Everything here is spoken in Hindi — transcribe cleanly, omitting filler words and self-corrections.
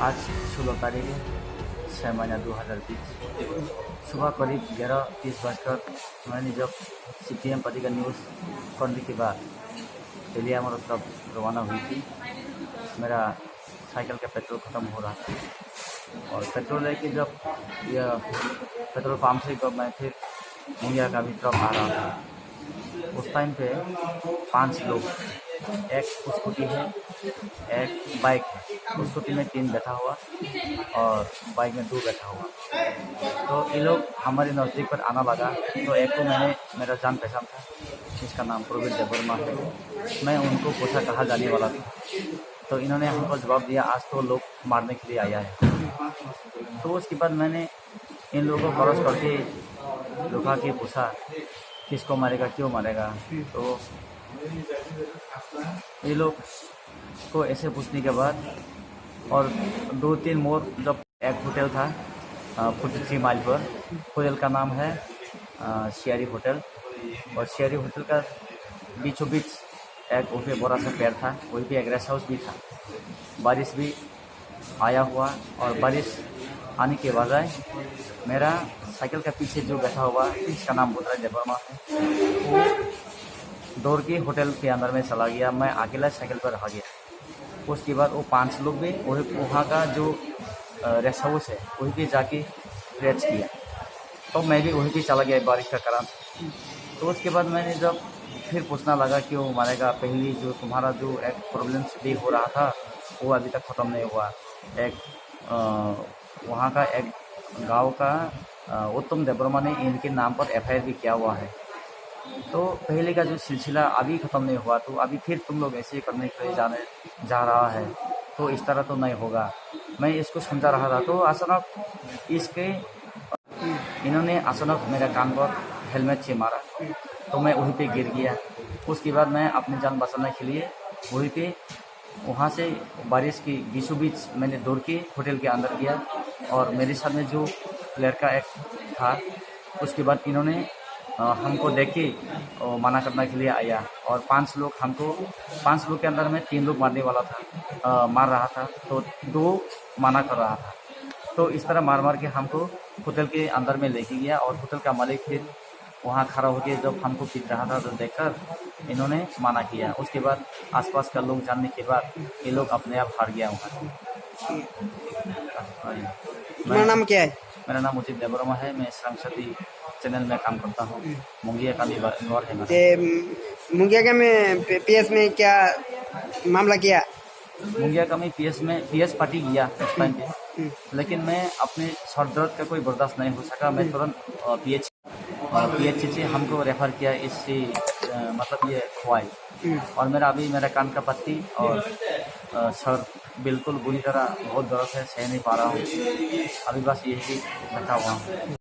आज 16 तारीख 6 महीना 2020 सुबह करीब 11:30 बजकर मैंने जब CPM पार्टी का न्यूज़ पढ़ने के बाद तेलियामुड़ तब रवाना हुई थी। मेरा साइकिल का पेट्रोल ख़त्म हो रहा था और पेट्रोल लेके जब यह पेट्रोल पंप से जब मैं फिर मुंगिया का भी तरफ आ रहा था, उस टाइम पे 5 लोग, एक स्कूटी है, एक बाइक है। स्कूटी में 3 बैठा हुआ और बाइक में 2 बैठा हुआ। तो ये लोग हमारे नज़दीक पर आना लगा तो एक को मैंने मेरा जान पहचान था, जिसका नाम प्रवीण देवर्मा है। मैं उनको पूछा कहाँ जाने वाला था, तो इन्होंने हमको जवाब दिया आज तो लोग मारने के लिए आया है। तो उसके बाद मैंने इन लोगों को क्रॉस करके रुका के पूछा किसको मारेगा, क्यों मारेगा। तो ये लोग को ऐसे पूछने के बाद और 2-3 मोड़ जब एक होटल था 43 माइल पर, होटल का नाम है सियारी होटल, और सियारी होटल का बीचों बीच एक वहीं पे बड़ा सा पेड़ था, वहीं पे एक रेस्ट हाउस भी था। बारिश भी आया हुआ और बारिश आने के बजाय मेरा साइकिल के पीछे जो बैठा हुआ, जिसका नाम प्रवीण देवर्मा है, वो दौड़ के होटल के अंदर में चला गया। मैं अकेला साइकिल पर रह गया। उसके बाद वो 5 लोग भी वहाँ का जो रेस्ट हाउस है वहीं पे जाके रेस्ट किया। तो मैं भी वहीं पे चला गया बारिश का कारण। तो उसके बाद मैंने जब फिर पूछना लगा क्यों मारेगा, पहले जो तुम्हारा जो एक प्रॉब्लम्स भी हो रहा था वो अभी तक ख़त्म नहीं हुआ। एक वहाँ का एक गांव का उत्तम देवर्मा ने इनके नाम पर FIR भी किया हुआ है। तो पहले का जो सिलसिला अभी ख़त्म नहीं हुआ, तो अभी फिर तुम लोग ऐसे करने के लिए जा रहा है, तो इस तरह तो नहीं होगा। मैं इसको समझा रहा था तो अचानक इन्होंने अचानक मेरा कान पर हेलमेट से मारा, तो मैं वहीं पे गिर गया। उसके बाद मैं अपनी जान बचाने के लिए वहीं पे वहाँ से बारिश की बीचों बीच मैंने दौड़ के होटल के अंदर गया और मेरे साथ में जो लड़का एक था, उसके बाद इन्होंने हमको देख के मना करने के लिए आया और 5 लोग के अंदर में 3 लोग मार रहा था, तो 2 मना कर रहा था। तो इस तरह मार के हमको होटल के अंदर में लेके गया और होटल का मालिक फिर वहाँ खड़ा होकर जब हमको पीट रहा था तो देखकर इन्होंने मना किया। उसके बाद आसपास का लोग जानने के बाद ये लोग अपने आप हार गया वहाँ से। तुम्हारा नाम क्या है? मेरा नाम उचित देवर्मा है। मैं संस्कृति चैनल में काम करता हूँ। मुंगिया का निवार है मेरा। ते मुंगिया का में PS में क्या मामला किया? मुंगिया का मैं PS पार्टी गया उस टाइम पे, लेकिन मैं अपने सर दर्द का कोई बर्दाश्त नहीं हो सका। मैं तुरंत PH से हमको रेफर किया। इससे मतलब ये खुआई और मेरा कान का पट्टी और सर बिल्कुल बुरी तरह बहुत दर्द है, सह नहीं पा रहा हूँ। अभी बस यही बैठा हुआ हूँ।